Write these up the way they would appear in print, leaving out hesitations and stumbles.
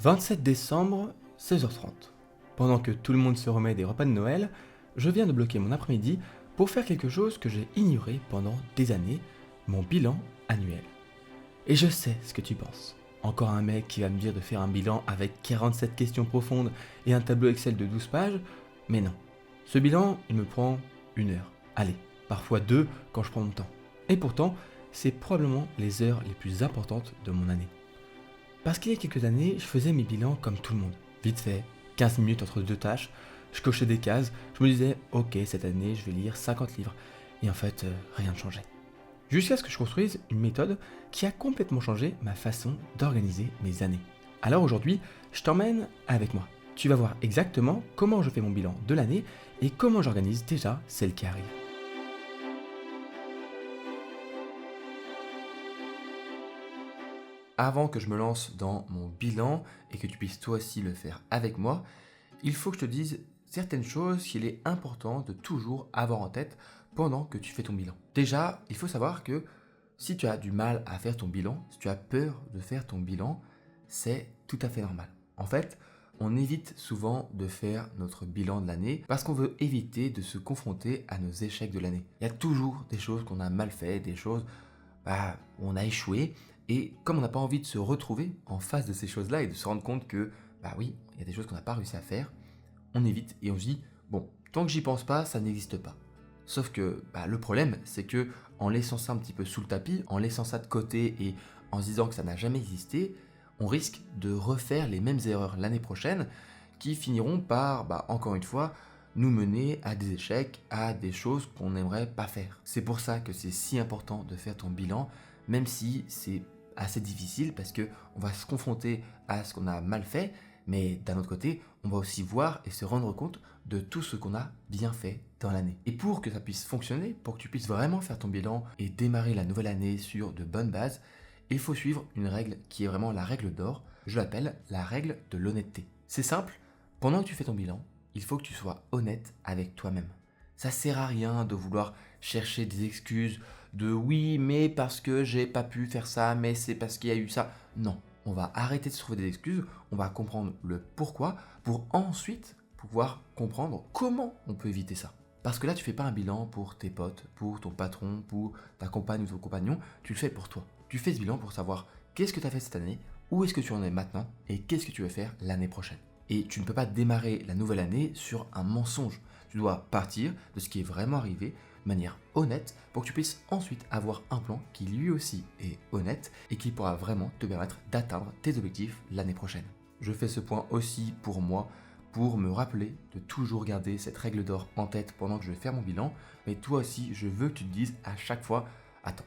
27 décembre, 16h30. Pendant que tout le monde se remet des repas de Noël, je viens de bloquer mon après-midi pour faire quelque chose que j'ai ignoré pendant des années, mon bilan annuel. Et je sais ce que tu penses. Encore un mec qui va me dire de faire un bilan avec 47 questions profondes et un tableau Excel de 12 pages, mais non. Ce bilan, il me prend 1 heure. Allez, parfois 2 quand je prends mon temps. Et pourtant, c'est probablement les heures les plus importantes de mon année. Parce qu'il y a quelques années, je faisais mes bilans comme tout le monde. Vite fait, 15 minutes entre deux tâches, je cochais des cases, je me disais « Ok, cette année, je vais lire 50 livres. » Et en fait, rien ne changeait. Jusqu'à ce que je construise une méthode qui a complètement changé ma façon d'organiser mes années. Alors aujourd'hui, je t'emmène avec moi. Tu vas voir exactement comment je fais mon bilan de l'année et comment j'organise déjà celle qui arrive. Avant que je me lance dans mon bilan et que tu puisses toi aussi le faire avec moi, il faut que je te dise certaines choses qu'il est important de toujours avoir en tête pendant que tu fais ton bilan. Déjà, il faut savoir que si tu as du mal à faire ton bilan, si tu as peur de faire ton bilan, c'est tout à fait normal. En fait, on évite souvent de faire notre bilan de l'année parce qu'on veut éviter de se confronter à nos échecs de l'année. Il y a toujours des choses qu'on a mal fait, des choses où on a échoué. Et comme on n'a pas envie de se retrouver en face de ces choses-là et de se rendre compte que, oui, il y a des choses qu'on n'a pas réussi à faire, on évite et on se dit, bon, tant que j'y pense pas, ça n'existe pas. Sauf que le problème, c'est que en laissant ça un petit peu sous le tapis, en laissant ça de côté et en se disant que ça n'a jamais existé, on risque de refaire les mêmes erreurs l'année prochaine qui finiront par, encore une fois, nous mener à des échecs, à des choses qu'on n'aimerait pas faire. C'est pour ça que c'est si important de faire ton bilan, même si c'est assez difficile parce que on va se confronter à ce qu'on a mal fait, mais d'un autre côté, on va aussi voir et se rendre compte de tout ce qu'on a bien fait dans l'année. Et pour que ça puisse fonctionner, pour que tu puisses vraiment faire ton bilan et démarrer la nouvelle année sur de bonnes bases, il faut suivre une règle qui est vraiment la règle d'or. Je l'appelle la règle de l'honnêteté. C'est simple, pendant que tu fais ton bilan, il faut que tu sois honnête avec toi-même. Ça sert à rien de vouloir chercher des excuses de oui, mais parce que j'ai pas pu faire ça, mais c'est parce qu'il y a eu ça. Non, on va arrêter de se trouver des excuses, on va comprendre le pourquoi pour ensuite pouvoir comprendre comment on peut éviter ça. Parce que là, tu fais pas un bilan pour tes potes, pour ton patron, pour ta compagne ou ton compagnon, tu le fais pour toi. Tu fais ce bilan pour savoir qu'est-ce que tu as fait cette année, où est-ce que tu en es maintenant et qu'est-ce que tu veux faire l'année prochaine. Et tu ne peux pas démarrer la nouvelle année sur un mensonge. Tu dois partir de ce qui est vraiment arrivé de manière honnête pour que tu puisses ensuite avoir un plan qui lui aussi est honnête et qui pourra vraiment te permettre d'atteindre tes objectifs l'année prochaine. Je fais ce point aussi pour moi, pour me rappeler de toujours garder cette règle d'or en tête pendant que je vais faire mon bilan. Mais toi aussi, je veux que tu te dises à chaque fois, attends,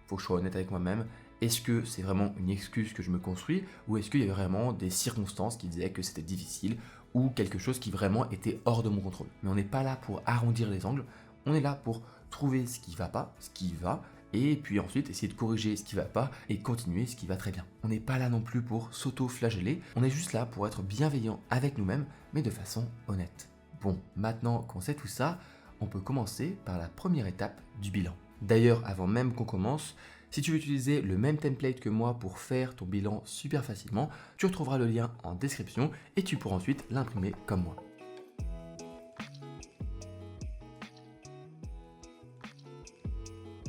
faut que je sois honnête avec moi-même. Est-ce que c'est vraiment une excuse que je me construis ou est-ce qu'il y a vraiment des circonstances qui disaient que c'était difficile ou quelque chose qui vraiment était hors de mon contrôle? Mais on n'est pas là pour arrondir les angles, on est là pour trouver ce qui va pas, ce qui va, et puis ensuite essayer de corriger ce qui va pas et continuer ce qui va très bien. On n'est pas là non plus pour s'auto-flageller, on est juste là pour être bienveillant avec nous-mêmes, mais de façon honnête. Bon, maintenant qu'on sait tout ça, on peut commencer par la première étape du bilan. D'ailleurs, avant même qu'on commence, si tu veux utiliser le même template que moi pour faire ton bilan super facilement, tu retrouveras le lien en description et tu pourras ensuite l'imprimer comme moi.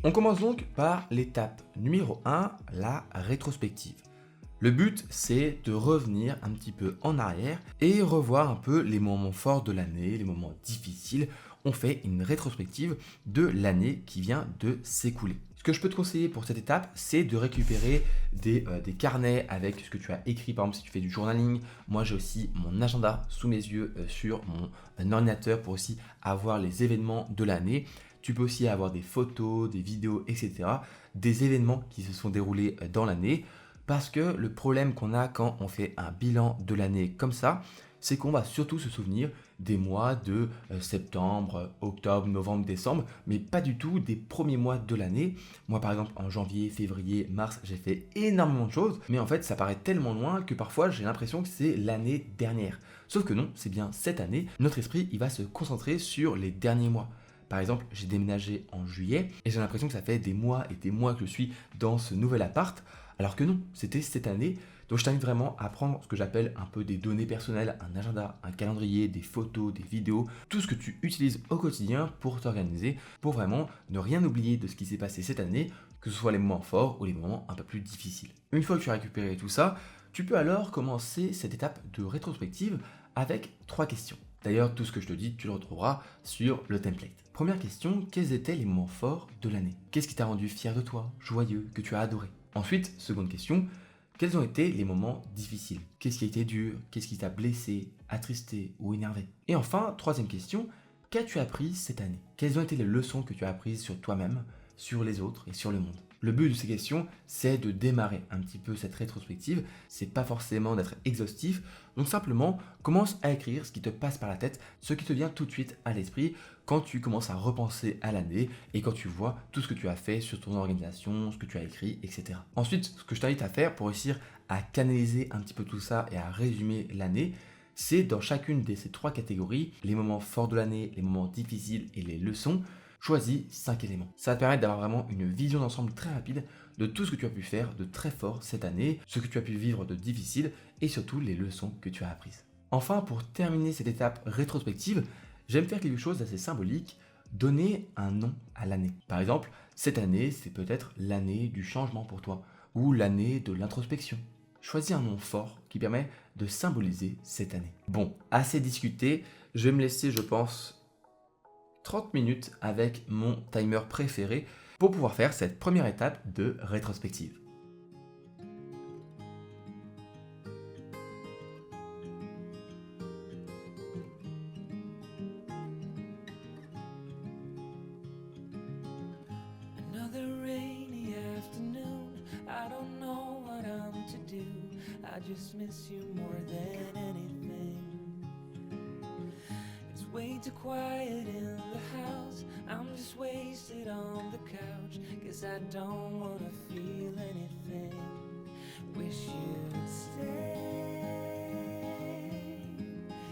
On commence donc par l'étape numéro 1, la rétrospective. Le but, c'est de revenir un petit peu en arrière et revoir un peu les moments forts de l'année, les moments difficiles. On fait une rétrospective de l'année qui vient de s'écouler. Ce que je peux te conseiller pour cette étape, c'est de récupérer des carnets avec ce que tu as écrit. Par exemple, si tu fais du journaling, moi j'ai aussi mon agenda sous mes yeux sur mon ordinateur pour aussi avoir les événements de l'année. Tu peux aussi avoir des photos, des vidéos, etc. Des événements qui se sont déroulés dans l'année. Parce que le problème qu'on a quand on fait un bilan de l'année comme ça, c'est qu'on va surtout se souvenir des mois de septembre, octobre, novembre, décembre, mais pas du tout des premiers mois de l'année. Moi par exemple en janvier, février, mars, j'ai fait énormément de choses, mais en fait ça paraît tellement loin que parfois j'ai l'impression que c'est l'année dernière. Sauf que non, c'est bien cette année, notre esprit il va se concentrer sur les derniers mois. Par exemple, j'ai déménagé en juillet et j'ai l'impression que ça fait des mois et des mois que je suis dans ce nouvel appart. Alors que non, c'était cette année, Donc je t'invite vraiment à prendre ce que j'appelle un peu des données personnelles, un agenda, un calendrier, des photos, des vidéos, tout ce que tu utilises au quotidien pour t'organiser, pour vraiment ne rien oublier de ce qui s'est passé cette année, que ce soit les moments forts ou les moments un peu plus difficiles. Une fois que tu as récupéré tout ça, tu peux alors commencer cette étape de rétrospective avec 3 questions. D'ailleurs, tout ce que je te dis, tu le retrouveras sur le template. Première question, quels étaient les moments forts de l'année? Qu'est-ce qui t'a rendu fier de toi, joyeux, que tu as adoré? Ensuite, seconde question, quels ont été les moments difficiles? Qu'est-ce qui a été dur? Qu'est-ce qui t'a blessé, attristé ou énervé? Et enfin, troisième question, qu'as-tu appris cette année? Quelles ont été les leçons que tu as apprises sur toi-même, sur les autres et sur le monde? Le but de ces questions, c'est de démarrer un petit peu cette rétrospective. C'est pas forcément d'être exhaustif. Donc simplement, commence à écrire ce qui te passe par la tête, ce qui te vient tout de suite à l'esprit quand tu commences à repenser à l'année et quand tu vois tout ce que tu as fait sur ton organisation, ce que tu as écrit, etc. Ensuite, ce que je t'invite à faire pour réussir à canaliser un petit peu tout ça et à résumer l'année, c'est dans chacune de ces 3 catégories, les moments forts de l'année, les moments difficiles et les leçons, choisis 5 éléments. Ça va te permettre d'avoir vraiment une vision d'ensemble très rapide de tout ce que tu as pu faire de très fort cette année, ce que tu as pu vivre de difficile et surtout les leçons que tu as apprises. Enfin, pour terminer cette étape rétrospective, j'aime faire quelque chose d'assez symbolique, donner un nom à l'année. Par exemple, cette année, c'est peut-être l'année du changement pour toi ou l'année de l'introspection. Choisis un nom fort qui permet de symboliser cette année. Bon, assez discuté, je vais me laisser, je pense, 30 minutes avec mon timer préféré pour pouvoir faire cette première étape de rétrospective. Another rainy afternoon. I don't know what I'm to do. I just miss you more than anything. It's way too quiet in the house. I'm just wasted on the couch. Guess I don't wanna feel anything. Wish you'd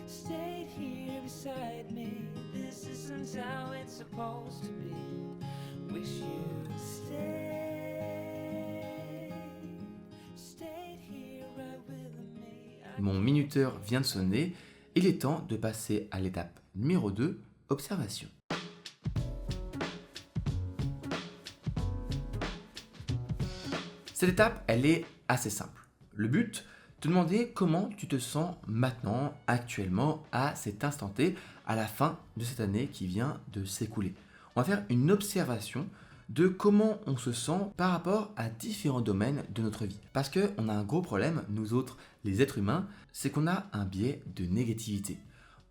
stayed here beside me. This isn't how it's supposed to be. Wish you'd stayed here right with me. Mon minuteur vient de sonner, il est temps de passer à l'étape numéro 2, observation. Cette étape, elle est assez simple. Le but, te demander comment tu te sens maintenant, actuellement, à cet instant T, à la fin de cette année qui vient de s'écouler. On va faire une observation de comment on se sent par rapport à différents domaines de notre vie. Parce qu'on a un gros problème, nous autres, les êtres humains, c'est qu'on a un biais de négativité.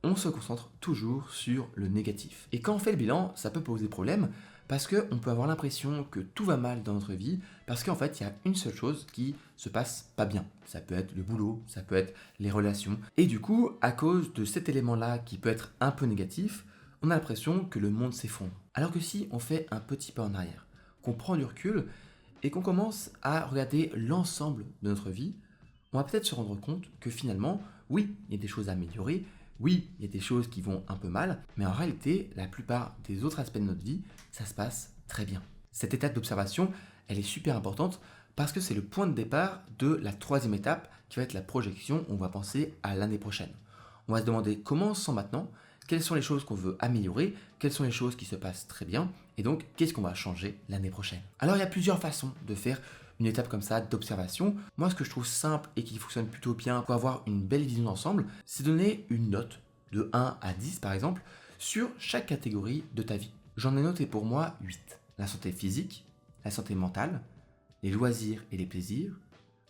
On se concentre toujours sur le négatif. Et quand on fait le bilan, ça peut poser problème parce qu'on peut avoir l'impression que tout va mal dans notre vie parce qu'en fait, il y a une seule chose qui se passe pas bien. Ça peut être le boulot, ça peut être les relations. Et du coup, à cause de cet élément-là qui peut être un peu négatif, on a l'impression que le monde s'effondre. Alors que si on fait un petit pas en arrière, qu'on prend du recul et qu'on commence à regarder l'ensemble de notre vie, on va peut-être se rendre compte que finalement, oui, il y a des choses à améliorer, oui, il y a des choses qui vont un peu mal, mais en réalité, la plupart des autres aspects de notre vie, ça se passe très bien. Cette étape d'observation, elle est super importante parce que c'est le point de départ de la 3e étape qui va être la projection, on va penser à l'année prochaine. On va se demander comment on se sent maintenant, quelles sont les choses qu'on veut améliorer, quelles sont les choses qui se passent très bien, et donc qu'est-ce qu'on va changer l'année prochaine. Alors il y a plusieurs façons de faire une étape comme ça d'observation. Moi, ce que je trouve simple et qui fonctionne plutôt bien pour avoir une belle vision d'ensemble, c'est donner une note de 1 à 10 par exemple sur chaque catégorie de ta vie. J'en ai noté pour moi 8. La santé physique, la santé mentale, les loisirs et les plaisirs,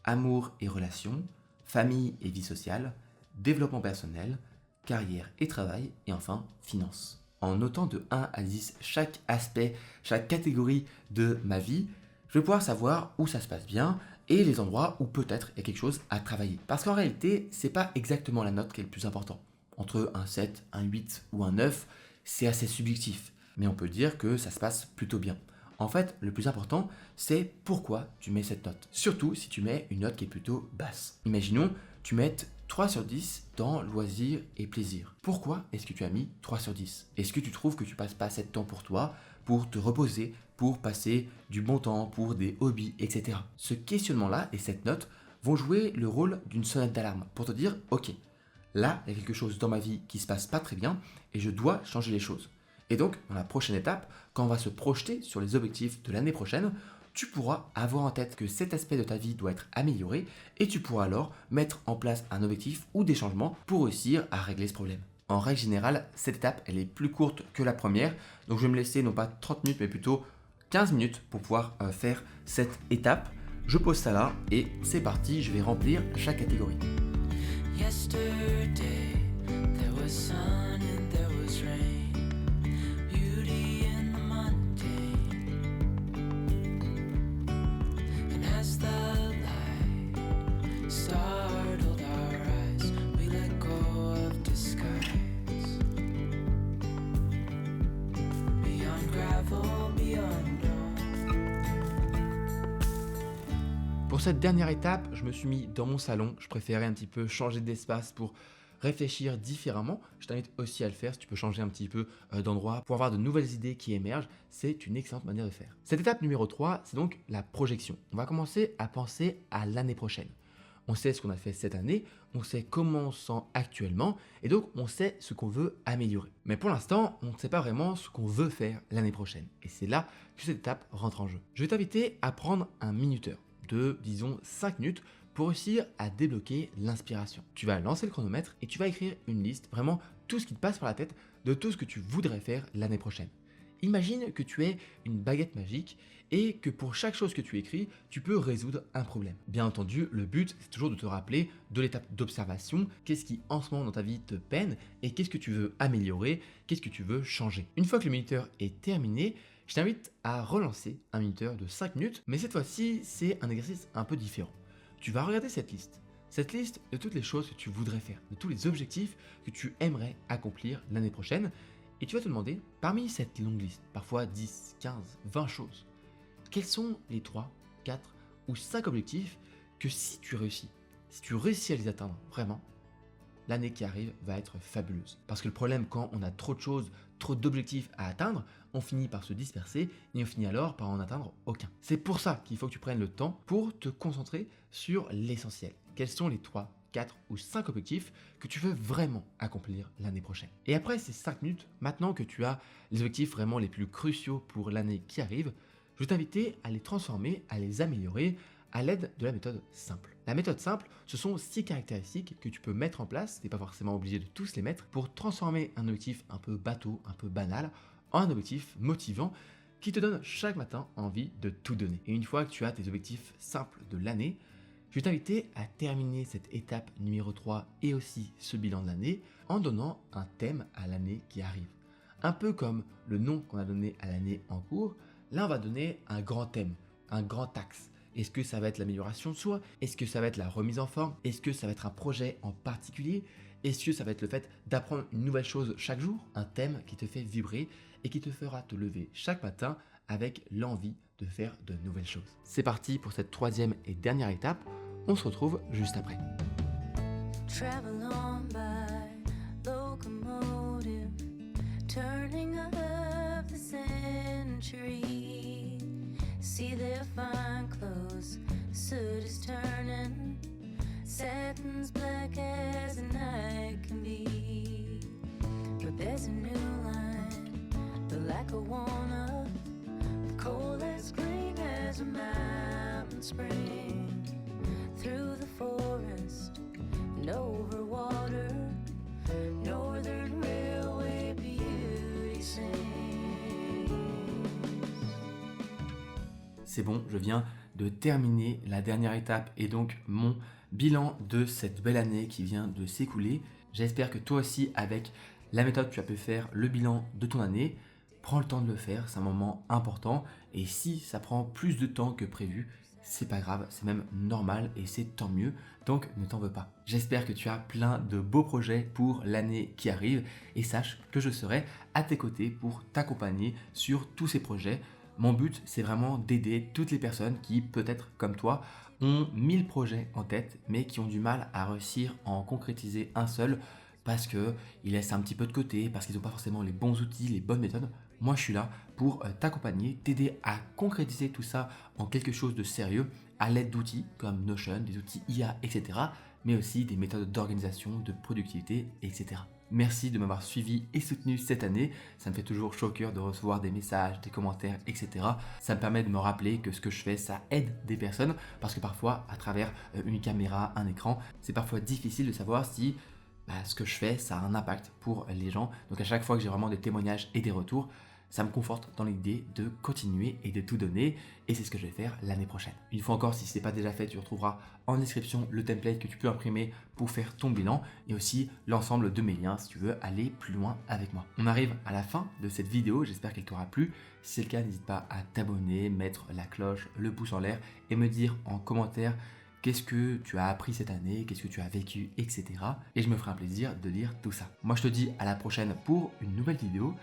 amour et relations, famille et vie sociale, développement personnel, carrière et travail, et enfin finances. En notant de 1 à 10 chaque aspect, chaque catégorie de ma vie, je vais pouvoir savoir où ça se passe bien et les endroits où peut-être il y a quelque chose à travailler. Parce qu'en réalité, c'est pas exactement la note qui est le plus important. Entre un 7, un 8 ou un 9, c'est assez subjectif. Mais on peut dire que ça se passe plutôt bien. En fait, le plus important, c'est pourquoi tu mets cette note. Surtout si tu mets une note qui est plutôt basse. Imaginons, tu mettes 3 sur 10 dans loisirs et plaisir. Pourquoi est-ce que tu as mis 3 sur 10? Est-ce que tu trouves que tu passes pas assez de temps pour toi, pour te reposer, pour passer du bon temps, pour des hobbies, etc. Ce questionnement-là et cette note vont jouer le rôle d'une sonnette d'alarme pour te dire ok, là, il y a quelque chose dans ma vie qui se passe pas très bien et je dois changer les choses. Et donc, dans la prochaine étape, quand on va se projeter sur les objectifs de l'année prochaine, tu pourras avoir en tête que cet aspect de ta vie doit être amélioré et tu pourras alors mettre en place un objectif ou des changements pour réussir à régler ce problème. En règle générale, cette étape, elle est plus courte que la première, donc je vais me laisser non pas 30 minutes mais plutôt 15 minutes pour pouvoir faire cette étape. Je pose ça là et c'est parti, je vais remplir chaque catégorie. Yesterday, there was sun and there was rain, beauty in the mundane. And as the light startled our eyes, we let go of disguise. Beyond gravel, beyond dawn. Pour cette dernière étape, je me suis mis dans mon salon. Je préférais un petit peu changer d'espace pour réfléchir différemment. Je t'invite aussi à le faire si tu peux changer un petit peu d'endroit pour avoir de nouvelles idées qui émergent. C'est une excellente manière de faire. Cette étape numéro 3, c'est donc la projection. On va commencer à penser à l'année prochaine. On sait ce qu'on a fait cette année, on sait comment on se sent actuellement et donc on sait ce qu'on veut améliorer. Mais pour l'instant, on ne sait pas vraiment ce qu'on veut faire l'année prochaine. Et c'est là que cette étape rentre en jeu. Je vais t'inviter à prendre un minuteur de, disons, 5 minutes pour réussir à débloquer l'inspiration. Tu vas lancer le chronomètre et tu vas écrire une liste, vraiment tout ce qui te passe par la tête de tout ce que tu voudrais faire l'année prochaine. Imagine que tu aies une baguette magique et que pour chaque chose que tu écris, tu peux résoudre un problème. Bien entendu, le but, c'est toujours de te rappeler de l'étape d'observation, qu'est-ce qui en ce moment dans ta vie te peine et qu'est-ce que tu veux améliorer, qu'est-ce que tu veux changer. Une fois que le minuteur est terminé, je t'invite à relancer un minuteur de 5 minutes, mais cette fois-ci, c'est un exercice un peu différent. Tu vas regarder cette liste de toutes les choses que tu voudrais faire, de tous les objectifs que tu aimerais accomplir l'année prochaine, et tu vas te demander, parmi cette longue liste, parfois 10, 15, 20 choses, quels sont les 3, 4 ou 5 objectifs que si tu réussis à les atteindre vraiment, l'année qui arrive va être fabuleuse. Parce que le problème, quand on a trop de choses, trop d'objectifs à atteindre, on finit par se disperser et on finit alors par en atteindre aucun. C'est pour ça qu'il faut que tu prennes le temps pour te concentrer sur l'essentiel. Quels sont les 3, 4 ou 5 objectifs que tu veux vraiment accomplir l'année prochaine. Et après ces 5 minutes, maintenant que tu as les objectifs vraiment les plus cruciaux pour l'année qui arrive, je vais t'inviter à les transformer, à les améliorer à l'aide de la méthode simple. La méthode simple, ce sont 6 caractéristiques que tu peux mettre en place, tu n'es pas forcément obligé de tous les mettre, pour transformer un objectif un peu bateau, un peu banal, en un objectif motivant qui te donne chaque matin envie de tout donner. Et une fois que tu as tes objectifs simples de l'année, je vais t'inviter à terminer cette étape numéro 3 et aussi ce bilan de l'année en donnant un thème à l'année qui arrive. Un peu comme le nom qu'on a donné à l'année en cours, là on va donner un grand thème, un grand axe. Est-ce que ça va être l'amélioration de soi? Est-ce que ça va être la remise en forme? Est-ce que ça va être un projet en particulier? Est-ce que ça va être le fait d'apprendre une nouvelle chose chaque jour? Un thème qui te fait vibrer et qui te fera te lever chaque matin avec l'envie de faire de nouvelles choses. C'est parti pour cette 3e et dernière étape. On se retrouve juste après. Travel on by locomotive, turning of the century. See their fine clothes, suit is turning, satin's black as the night can be. But there's a new line, the lack of wanna, cold as green as a mountain spring. Through the forest and over water, Northern Railway beauty sings. C'est bon, je viens de terminer la dernière étape et donc mon bilan de cette belle année qui vient de s'écouler. J'espère que toi aussi, avec la méthode, tu as pu faire le bilan de ton année. Prends le temps de le faire, c'est un moment important. Et si ça prend plus de temps que prévu, c'est pas grave, c'est même normal et c'est tant mieux, donc ne t'en veux pas. J'espère que tu as plein de beaux projets pour l'année qui arrive et sache que je serai à tes côtés pour t'accompagner sur tous ces projets. Mon but, c'est vraiment d'aider toutes les personnes qui, peut-être comme toi, ont 1000 projets en tête, mais qui ont du mal à réussir à en concrétiser un seul parce qu'ils laissent un petit peu de côté, parce qu'ils n'ont pas forcément les bons outils, les bonnes méthodes. Moi, je suis là pour t'accompagner, t'aider à concrétiser tout ça en quelque chose de sérieux à l'aide d'outils comme Notion, des outils IA, etc., mais aussi des méthodes d'organisation, de productivité, etc. Merci de m'avoir suivi et soutenu cette année. Ça me fait toujours chaud au cœur de recevoir des messages, des commentaires, etc. Ça me permet de me rappeler que ce que je fais, ça aide des personnes parce que parfois, à travers une caméra, un écran, c'est parfois difficile de savoir si ce que je fais, ça a un impact pour les gens. Donc à chaque fois que j'ai vraiment des témoignages et des retours, ça me conforte dans l'idée de continuer et de tout donner, et c'est ce que je vais faire l'année prochaine. Une fois encore, si ce n'est pas déjà fait, tu retrouveras en description le template que tu peux imprimer pour faire ton bilan, et aussi l'ensemble de mes liens si tu veux aller plus loin avec moi. On arrive à la fin de cette vidéo, j'espère qu'elle t'aura plu. Si c'est le cas, n'hésite pas à t'abonner, mettre la cloche, le pouce en l'air, et me dire en commentaire qu'est-ce que tu as appris cette année, qu'est-ce que tu as vécu, etc. Et je me ferai un plaisir de lire tout ça. Moi je te dis à la prochaine pour une nouvelle vidéo.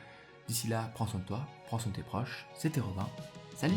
D'ici là, prends soin de toi, prends soin de tes proches. C'était Robin. Salut!